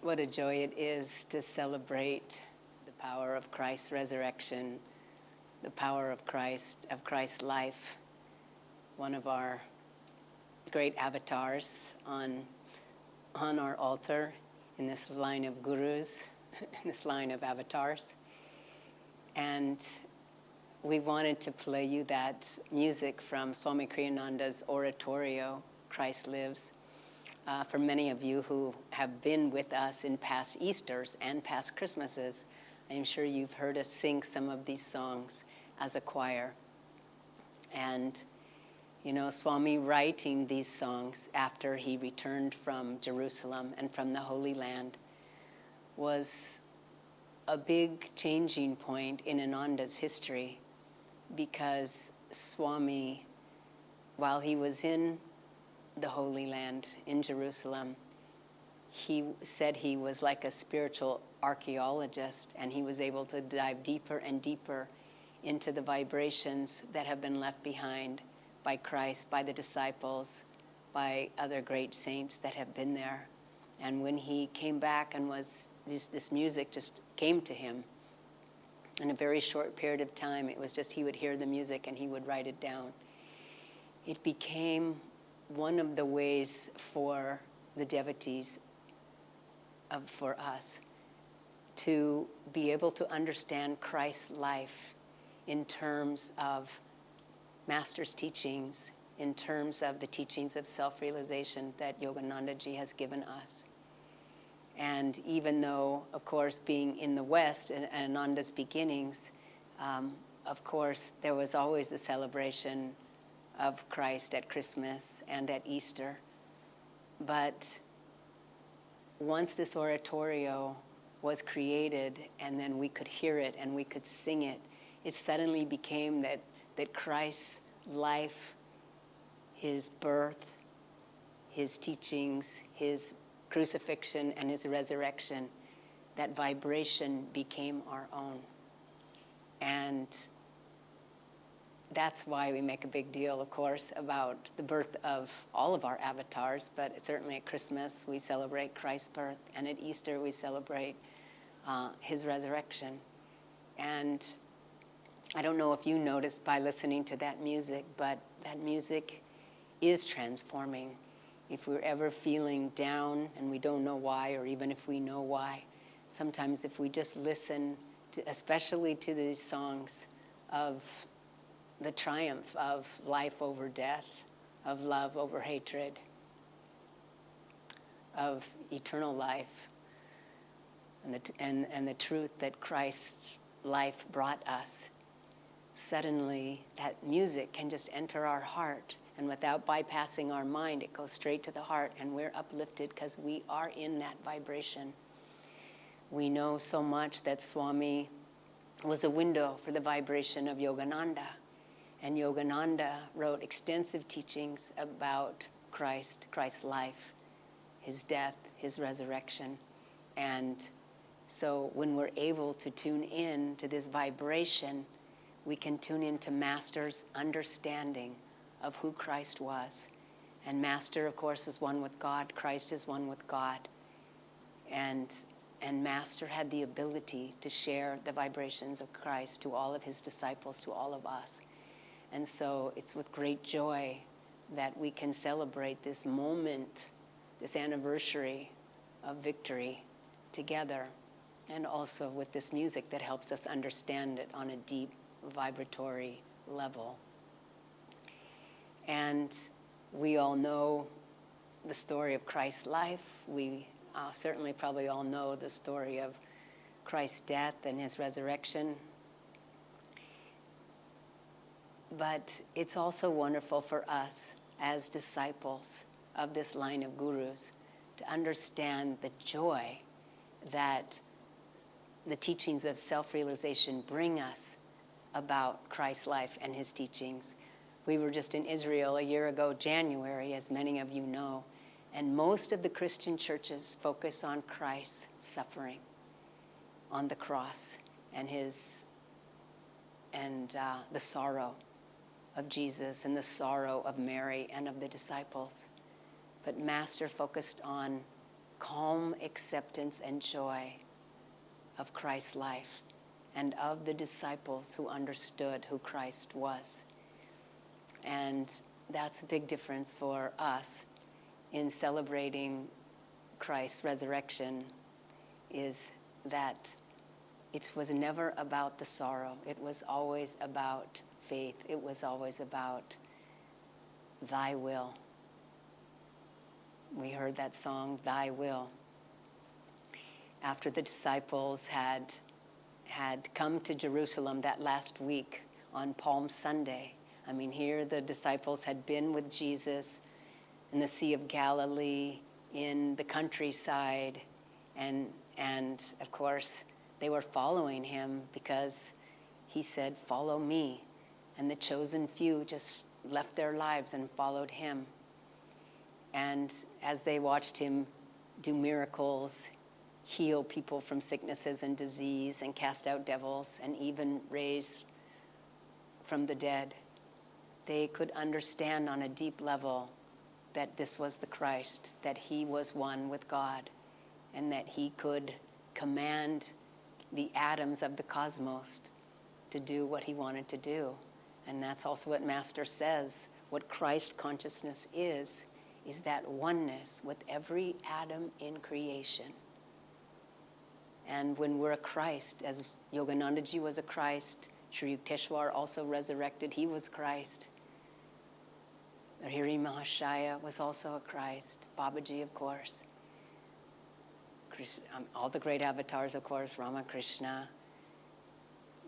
What a joy it is to celebrate the power of Christ's resurrection, the power of Christ's life, one of our great avatars on our altar in this line of gurus, in this line of avatars. And we wanted to play you that music from Swami Kriyananda's oratorio, Christ Lives. For many of you who have been with us in past Easters and past Christmases, I'm sure you've heard us sing some of these songs as a choir. And, you know, Swami writing these songs after he returned from Jerusalem and from the Holy Land was a big changing point in Ananda's history, because Swami, while he was in the Holy Land in Jerusalem, he said he was like a spiritual archaeologist, and he was able to dive deeper and deeper into the vibrations that have been left behind by Christ, by the disciples, by other great saints that have been there. And when he came back and was, this music just came to him in a very short period of time. It was just he would hear the music and he would write it down. It became one of the ways for the devotees, for us, to be able to understand Christ's life in terms of Master's teachings, in terms of the teachings of self-realization that Yogananda Ji has given us. And even though, of course, being in the West and Ananda's beginnings, of course, there was always the celebration of Christ at Christmas and at Easter. But once this oratorio was created and then we could hear it and we could sing it, it suddenly became that Christ's life, his birth, his teachings, his crucifixion and his resurrection, that vibration became our own. And that's why we make a big deal, of course, about the birth of all of our avatars, but certainly at Christmas we celebrate Christ's birth, and at Easter we celebrate his resurrection. And I don't know if you noticed by listening to that music, but that music is transforming. If we're ever feeling down and we don't know why, or even if we know why, sometimes if we just listen to, especially to these songs of the triumph of life over death, of love over hatred, of eternal life, and the truth that Christ's life brought us, suddenly that music can just enter our heart, and without bypassing our mind, it goes straight to the heart, and we're uplifted because we are in that vibration. We know so much that Swami was a window for the vibration of Yogananda. And Yogananda wrote extensive teachings about Christ's life, his death, his resurrection. And so when we're able to tune in to this vibration, we can tune into Master's understanding of who Christ was. And Master, of course, is one with God. Christ is one with God. And Master had the ability to share the vibrations of Christ to all of his disciples, to all of us. And so it's with great joy that we can celebrate this moment, this anniversary of victory together, and also with this music that helps us understand it on a deep vibratory level. And we all know the story of Christ's life. We certainly probably all know the story of Christ's death and his resurrection. But it's also wonderful for us as disciples of this line of gurus to understand the joy that the teachings of self-realization bring us about Christ's life and his teachings. We were just in Israel a year ago, January, as many of you know, and most of the Christian churches focus on Christ's suffering on the cross and the sorrow of Jesus and the sorrow of Mary and of the disciples. But Master focused on calm acceptance and joy of Christ's life and of the disciples who understood who Christ was. And that's a big difference for us in celebrating Christ's resurrection, is that it was never about the sorrow. It was always about faith. It was always about thy will. We heard that song, Thy Will. After the disciples had come to Jerusalem that last week on Palm Sunday, I mean, here the disciples had been with Jesus in the Sea of Galilee, in the countryside, and of course they were following him because he said, follow me. And the chosen few just left their lives and followed him. And as they watched him do miracles, heal people from sicknesses and disease, and cast out devils, and even raise from the dead, they could understand on a deep level that this was the Christ, that he was one with God, and that he could command the atoms of the cosmos to do what he wanted to do. And that's also what Master says. What Christ consciousness is that oneness with every atom in creation. And when we're a Christ, as Yoganandaji was a Christ, Sri Yukteswar also resurrected, he was Christ. Lahiri Mahashaya was also a Christ. Babaji, of course. All the great avatars, of course, Ramakrishna.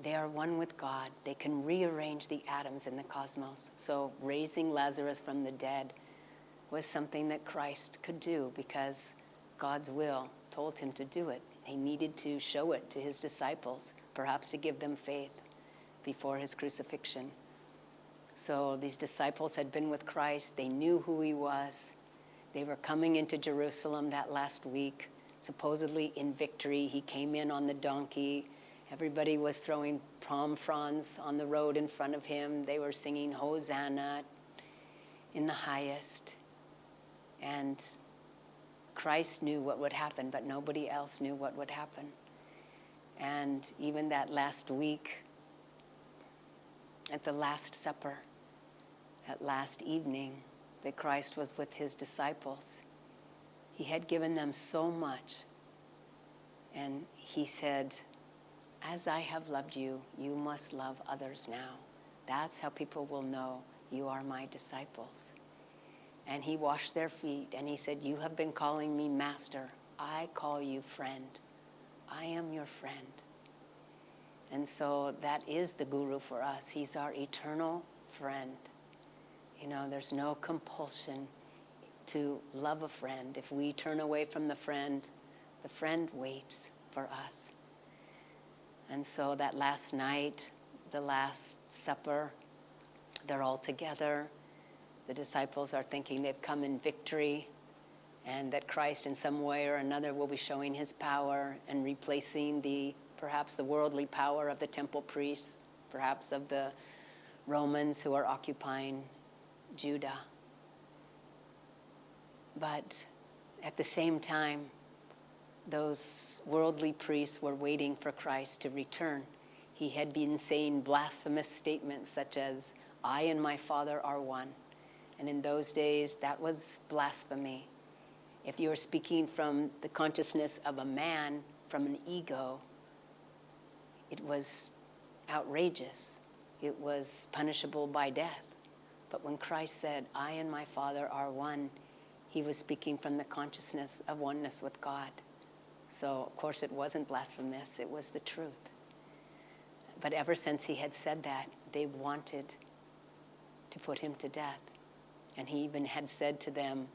They are one with God. They can rearrange the atoms in the cosmos. So raising Lazarus from the dead was something that Christ could do because God's will told him to do it. He needed to show it to his disciples, perhaps to give them faith before his crucifixion. So these disciples had been with Christ. They knew who he was. They were coming into Jerusalem that last week, supposedly in victory. He came in on the donkey. Everybody was throwing palm fronds on the road in front of him. They were singing Hosanna in the highest. And Christ knew what would happen, but nobody else knew what would happen. And even that last week, at the Last Supper, that last evening that Christ was with his disciples, he had given them so much. And he said, as I have loved you, you must love others now. That's how people will know you are my disciples. And he washed their feet and he said, you have been calling me master. I call you friend. I am your friend. And so that is the guru for us. He's our eternal friend. You know, there's no compulsion to love a friend. If we turn away from the friend waits for us. And so that last night, the Last Supper, they're all together. The disciples are thinking they've come in victory and that Christ in some way or another will be showing his power and replacing perhaps the worldly power of the temple priests, perhaps of the Romans who are occupying Judah. But at the same time, those worldly priests were waiting for Christ to return. He had been saying blasphemous statements such as, I and my Father are one. And in those days, that was blasphemy. If you were speaking from the consciousness of a man, from an ego, it was outrageous. It was punishable by death. But when Christ said, I and my Father are one, he was speaking from the consciousness of oneness with God. So, of course, it wasn't blasphemous. It was the truth. But ever since he had said that, they wanted to put him to death. And he even had said to them,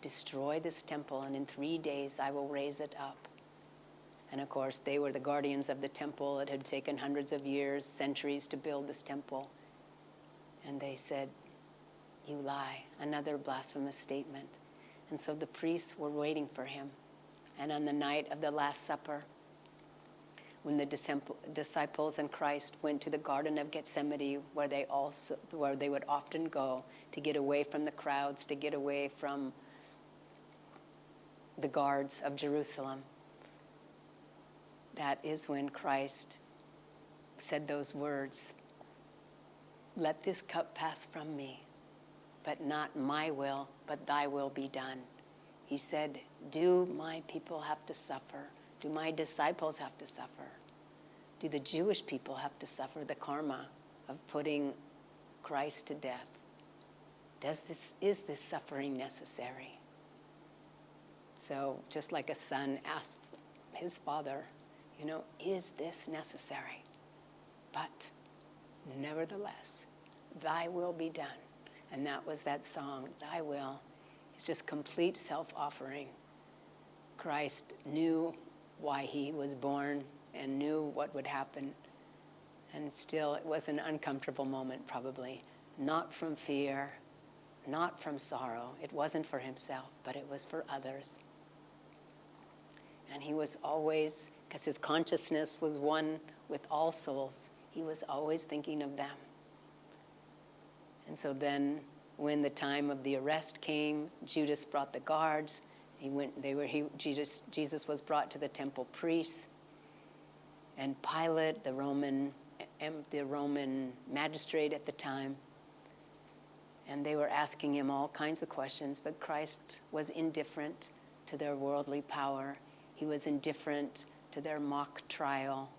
destroy this temple, and in 3 days I will raise it up. And of course, they were the guardians of the temple. It had taken hundreds of years, centuries to build this temple. And they said, you lie, another blasphemous statement. And so the priests were waiting for him. And on the night of the Last Supper, when the disciples and Christ went to the Garden of Gethsemane, where they would often go to get away from the crowds, to get away from the guards of Jerusalem. That is when Christ said those words, "Let this cup pass from me, but not my will, but thy will be done." He said, do my people have to suffer? Do my disciples have to suffer? Do the Jewish people have to suffer the karma of putting Christ to death? Is this suffering necessary? So just like a son asked his father, is this necessary? But nevertheless, thy will be done. And that was that song, Thy Will. It's just complete self-offering. Christ knew why he was born and knew what would happen. And still, it was an uncomfortable moment, probably. Not from fear, not from sorrow. It wasn't for himself, but it was for others. And he was always, because his consciousness was one with all souls, he was always thinking of them. And so then, when the time of the arrest came, Judas brought the guards. Jesus was brought to the temple priests, and Pilate, the Roman magistrate at the time, and they were asking him all kinds of questions, but Christ was indifferent to their worldly power. He was indifferent to their mock trial.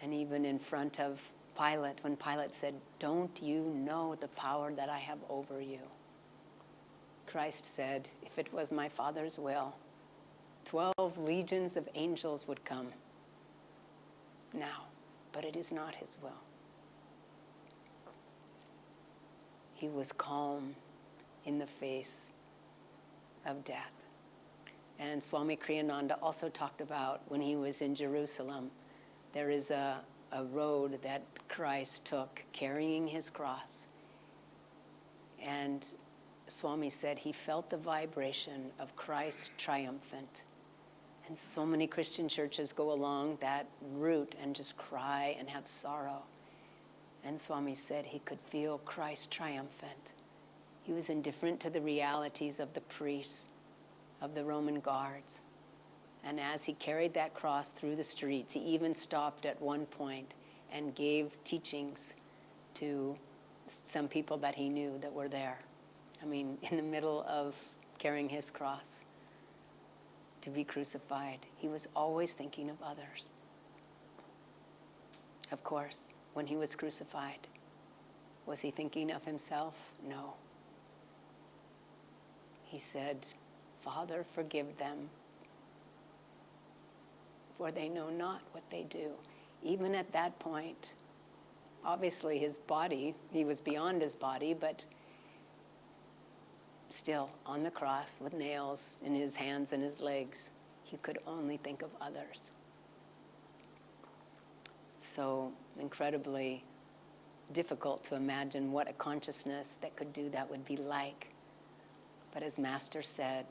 And even in front of Pilate, when Pilate said, don't you know the power that I have over you? Christ said, if it was my Father's will, 12 legions of angels would come now, but it is not his will. He was calm in the face of death. And Swami Kriyananda also talked about when he was in Jerusalem, there is a road that Christ took carrying his cross. And Swami said he felt the vibration of Christ triumphant. And so many Christian churches go along that route and just cry and have sorrow. And Swami said he could feel Christ triumphant. He was indifferent to the realities of the priests, of the Roman guards. And as he carried that cross through the streets, he even stopped at one point and gave teachings to some people that he knew that were there. I mean, in the middle of carrying his cross to be crucified, he was always thinking of others. Of course, when he was crucified, was he thinking of himself? No. He said, Father, forgive them, for they know not what they do. Even at that point, obviously his body, he was beyond his body, but still on the cross with nails in his hands and his legs, he could only think of others. So incredibly difficult to imagine what a consciousness that could do that would be like. But as Master said,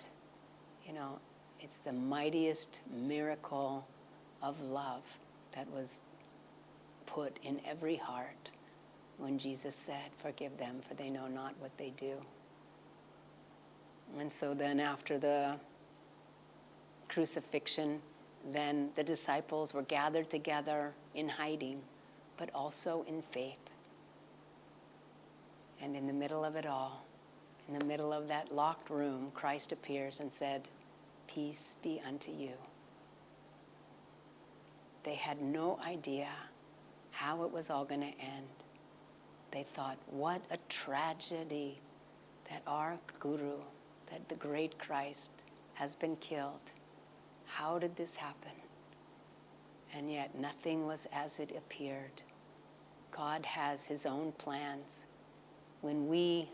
it's the mightiest miracle of love that was put in every heart when Jesus said, forgive them, for they know not what they do. And so then after the crucifixion, then the disciples were gathered together in hiding, but also in faith. And in the middle of it all, in the middle of that locked room, Christ appears and said, peace be unto you. They had no idea how it was all going to end. They thought, what a tragedy that our Guru, that the great Christ, has been killed. How did this happen? And yet nothing was as it appeared. God has his own plans. When we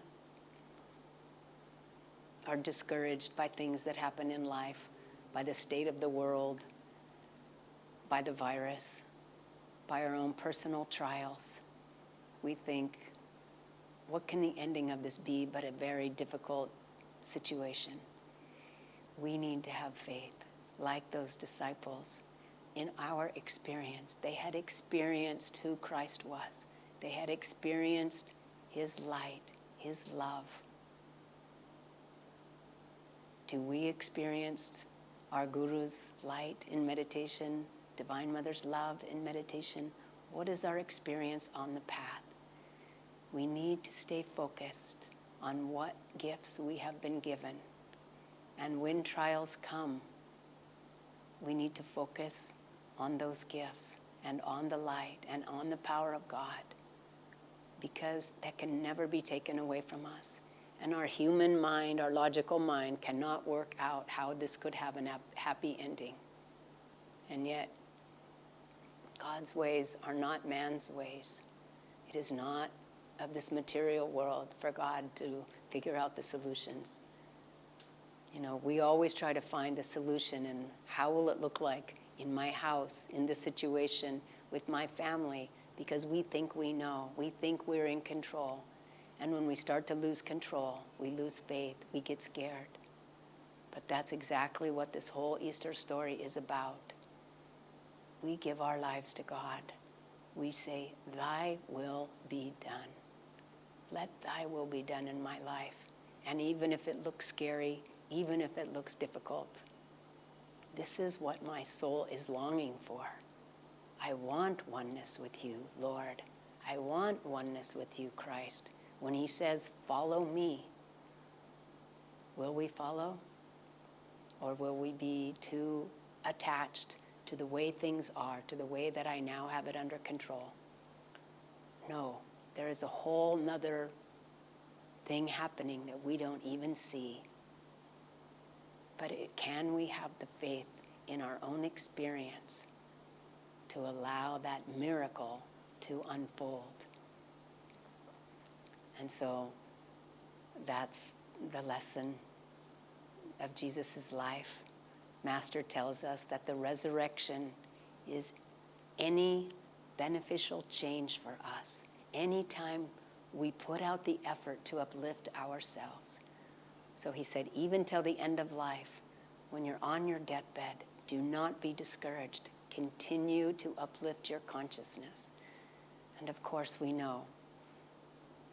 are discouraged by things that happen in life, by the state of the world, by the virus, by our own personal trials, we think, what can the ending of this be but a very difficult situation? We need to have faith, like those disciples. In our experience, they had experienced who Christ was. They had experienced his light, his love. Do we experience our Guru's light in meditation, Divine Mother's love in meditation? What is our experience on the path? We need to stay focused on what gifts we have been given. And when trials come, we need to focus on those gifts and on the light and on the power of God, because that can never be taken away from us. And our human mind, our logical mind, cannot work out how this could have a happy ending. And yet, God's ways are not man's ways. It is not of this material world for God to figure out the solutions. You know, we always try to find the solution, and how will it look like in my house, in this situation, with my family, because we think we know, we think we're in control. And when we start to lose control, we lose faith, we get scared. But that's exactly what this whole Easter story is about. We give our lives to God. We say, thy will be done. Let thy will be done in my life. And even if it looks scary, even if it looks difficult, this is what my soul is longing for. I want oneness with you, Lord. I want oneness with you, Christ. When he says, follow me, will we follow? Or will we be too attached to the way things are, to the way that I now have it under control? No, there is a whole nother thing happening that we don't even see. But can we have the faith in our own experience to allow that miracle to unfold? And so that's the lesson of Jesus' life. Master tells us that the resurrection is any beneficial change for us. Anytime we put out the effort to uplift ourselves. So he said, even till the end of life, when you're on your deathbed, do not be discouraged. Continue to uplift your consciousness. And of course, we know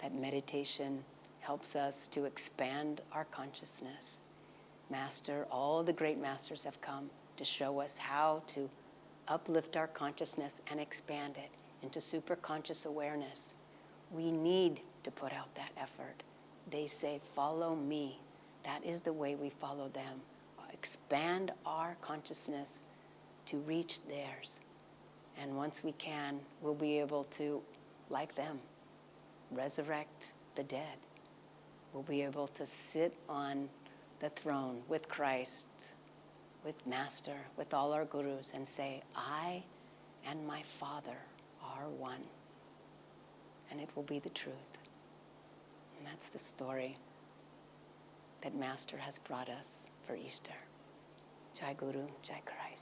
that meditation helps us to expand our consciousness. Master, all the great masters have come to show us how to uplift our consciousness and expand it into superconscious awareness. We need to put out that effort. They say, follow me. That is the way we follow them. Expand our consciousness to reach theirs. And once we can, we'll be able to, like them, resurrect the dead. We'll be able to sit on the throne with Christ, with Master, with all our gurus, and say, I and my Father are one. And it will be the truth. And that's the story that Master has brought us for Easter. Jai Guru, Jai Christ.